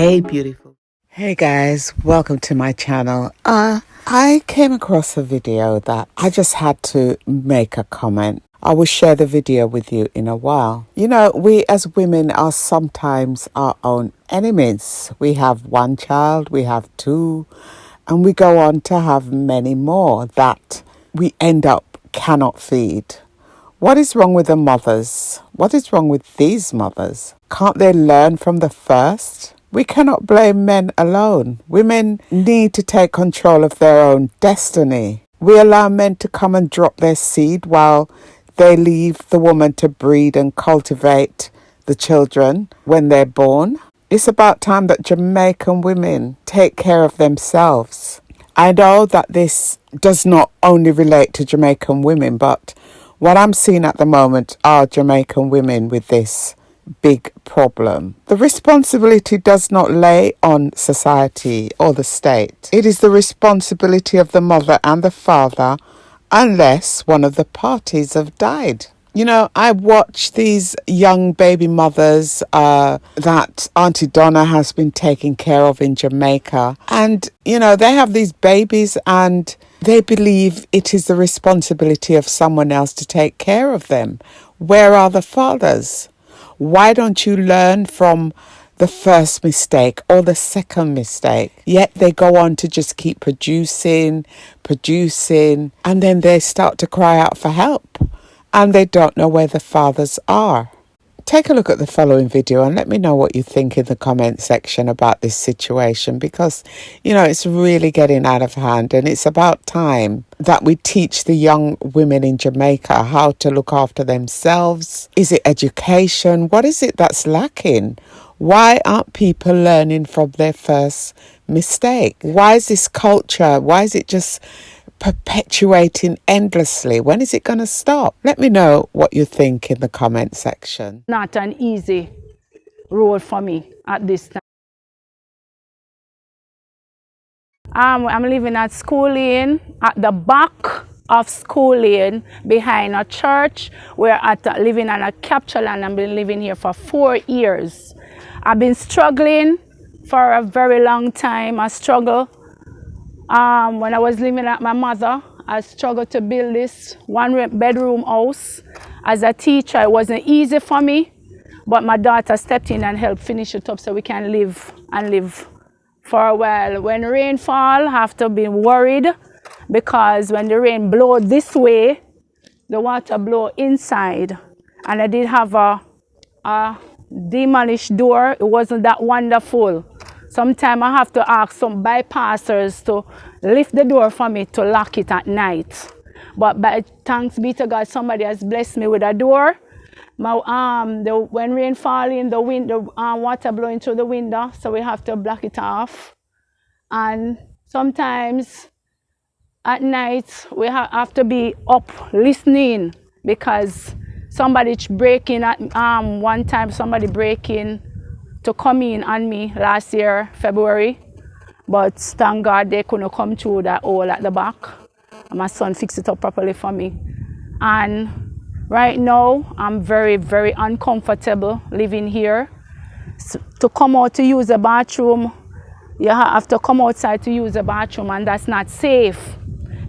Hey, beautiful. Hey guys, welcome to my channel. I came across a video that I just had to make a comment. I will share the video with you in a while. You know, we as women are sometimes our own enemies. We have one child, we have two, and we go on to have many more that we end up cannot feed. What is wrong with the mothers? What is wrong with these mothers? Can't they learn from the first? We cannot blame men alone. Women need to take control of their own destiny. We allow men to come and drop their seed while they leave the woman to breed and cultivate the children when they're born. It's about time that Jamaican women take care of themselves. I know that this does not only relate to Jamaican women, but what I'm seeing at the moment are Jamaican women with this big problem. The responsibility does not lay on society or the state. It is the responsibility of the mother and the father unless one of the parties have died. You know, I watch these young baby mothers that Auntie Donna has been taking care of in Jamaica. And, you know, they have these babies and they believe it is the responsibility of someone else to take care of them. Where are the fathers? Why don't you learn from the first mistake or the second mistake? Yet they go on to just keep producing, and then they start to cry out for help. And they don't know where the fathers are. Take a look at the following video and let me know what you think in the comment section about this situation, because, you know, it's really getting out of hand and it's about time that we teach the young women in Jamaica how to look after themselves. Is it education? What is it that's lacking? Why aren't people learning from their first mistake? Why is this culture? Why is it just perpetuating endlessly? When is it going to stop? Let me know what you think in the comment section. Not an easy role for me at this time. I'm living at School Lane, at the back of School Lane, behind a church. We're living on a capture land. I've been living here for 4 years. I've been struggling for a very long time. I struggle. When I was living at my mother, I struggled to build this one-bedroom house. As a teacher, it wasn't easy for me, but my daughter stepped in and helped finish it up so we can live for a while. When rain fall, I have to be worried because when the rain blow this way, the water blow inside. And I did have a demolished door. It wasn't that wonderful. Sometimes I have to ask some bypassers to lift the door for me to lock it at night. But by thanks be to God, somebody has blessed me with a door. When rain falling, the water blowing through the window, so we have to block it off. And sometimes at night we have to be up listening because somebody breaking at one time. Somebody breaking to come in on me last year, February, but thank God they couldn't come through that hole at the back. And my son fixed it up properly for me. And right now, I'm very, very uncomfortable living here. So to come out to use the bathroom, you have to come outside to use the bathroom, and that's not safe.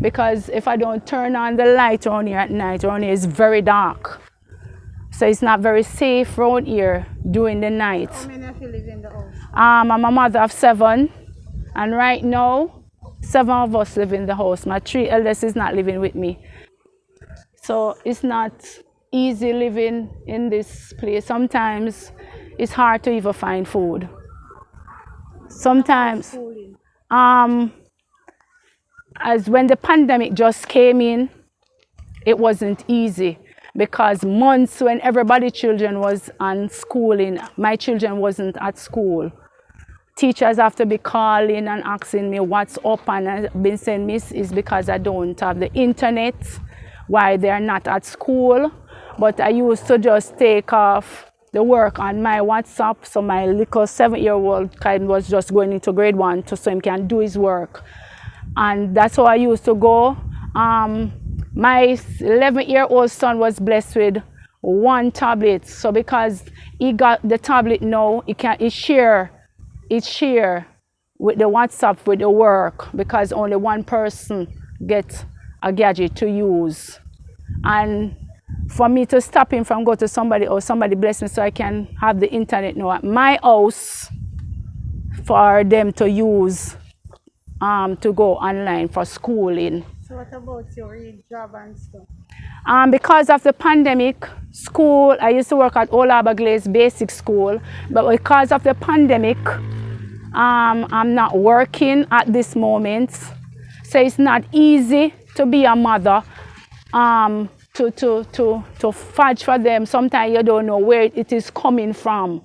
Because if I don't turn on the light around here at night, around here is very dark. So it's not very safe around here during the night. How many of you live in the house? I'm a mother of 7, and right now, 7 of us live in the house. My 3 eldest is not living with me. So it's not easy living in this place. Sometimes it's hard to even find food. Sometimes, as when the pandemic just came in, it wasn't easy. Because months when everybody's children was on schooling, my children wasn't at school. Teachers have to be calling and asking me what's up, and I've been saying, Miss, is because I don't have the internet, why they're not at school. But I used to just take off the work on my WhatsApp, so my little 7-year-old kind was just going into grade 1 so he can do his work. And that's how I used to go. My 11-year-old son was blessed with 1 tablet. So because he got the tablet now, he share it's share with the WhatsApp with the work because only one person gets a gadget to use. And for me to stop him from go to somebody or somebody bless me so I can have the internet now at my house for them to use to go online for schooling. So what about your job and stuff? Because of the pandemic, school, I used to work at Old Harbour Glaze Basic School, but because of the pandemic, I'm not working at this moment. So it's not easy to be a mother, to fudge for them. Sometimes you don't know where it is coming from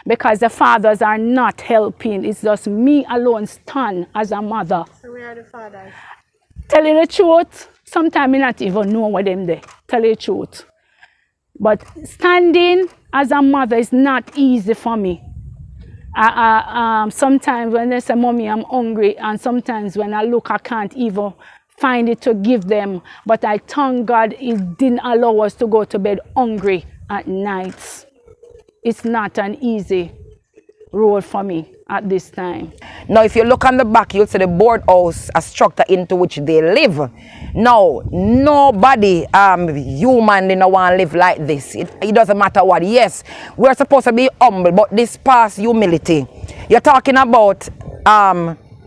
because the fathers are not helping. It's just me alone stand as a mother. So where are the fathers? Tell you the truth, sometimes I not even know what them there. Tell you the truth. But standing as a mother is not easy for me. Sometimes when they say, Mommy, I'm hungry, and sometimes when I look, I can't even find it to give them. But I thank God it didn't allow us to go to bed hungry at nights. It's not an easy road for me at this time. Now, if you look on the back, you'll see the board house, a structure into which they live. Now, nobody, human, they don't want to live like this. It doesn't matter what. Yes, we're supposed to be humble, but this past humility. You're talking about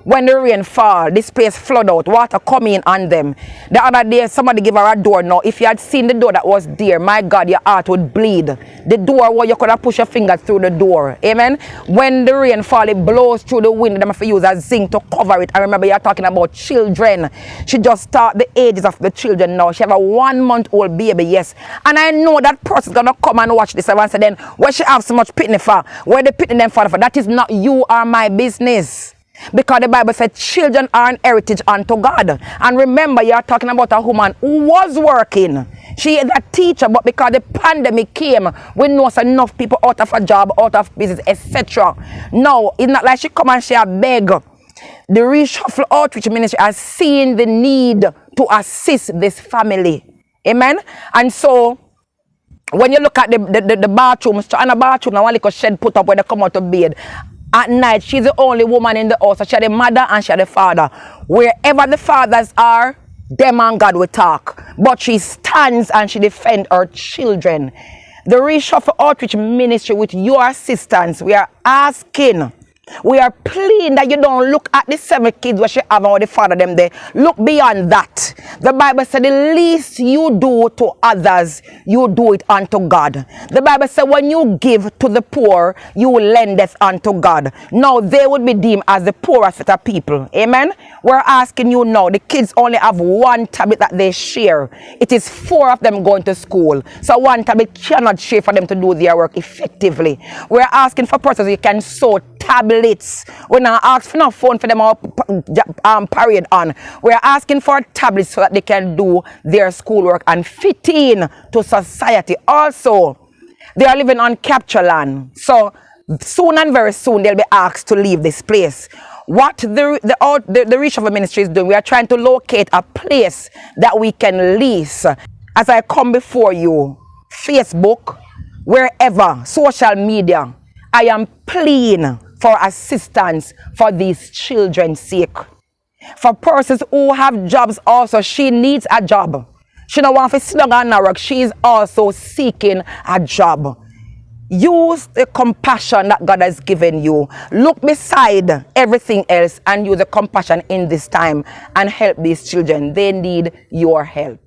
when the rain fall, this place flood out, water coming on them. The other day, somebody gave her a door. Now, if you had seen the door that was there, my God, your heart would bleed. The door where you could have pushed your finger through the door. Amen. When the rain fall, it blows through the window. They have to use a zinc to cover it. I remember you're talking about children. She just start the ages of the children now. She have a 1-month-old baby, yes. And I know that person's going to come and watch this and say, then, where she have so much pity for? Where they pity them for? That is not you or my business. Because the Bible said children are an heritage unto God. And remember, you are talking about a woman who was working. She is a teacher, but because the pandemic came, we know enough people out of a job, out of business, etc. Now, it's not like she come and she beg. The Reshuffle Outreach Ministry has seen the need to assist this family. Amen? And so, when you look at the bathrooms, and a bathroom, and one little shed put up when they come out of bed, at night, she's the only woman in the house. So she had the mother and she had the father. Wherever the fathers are, them and God will talk. But she stands and she defends her children. The Reshuffle Outreach Ministry, with your assistance, we are asking, we are pleading that you don't look at the 7 kids where she have and the father them there. Look beyond that. The Bible said the least you do to others, you do it unto God. The Bible said when you give to the poor, you lendeth unto God. Now they would be deemed as the poorest set of people. Amen. We're asking you now, the kids only have 1 tablet that they share. It is 4 of them going to school. So 1 tablet cannot share for them to do their work effectively. We're asking for persons you can sew tablets. We're not asking for no phone for them to parade on. We're asking for tablets so that they can do their schoolwork and fit in to society. Also, they are living on capture land. So soon and very soon they'll be asked to leave this place. What the Reshuffle Ministry is doing, we are trying to locate a place that we can lease. As I come before you, Facebook, wherever, social media, I am pleading for assistance for these children's sake. For persons who have jobs also, she needs a job. She don't want to slug on her work. She is also seeking a job. Use the compassion that God has given you. Look beside everything else and use the compassion in this time and help these children. They need your help.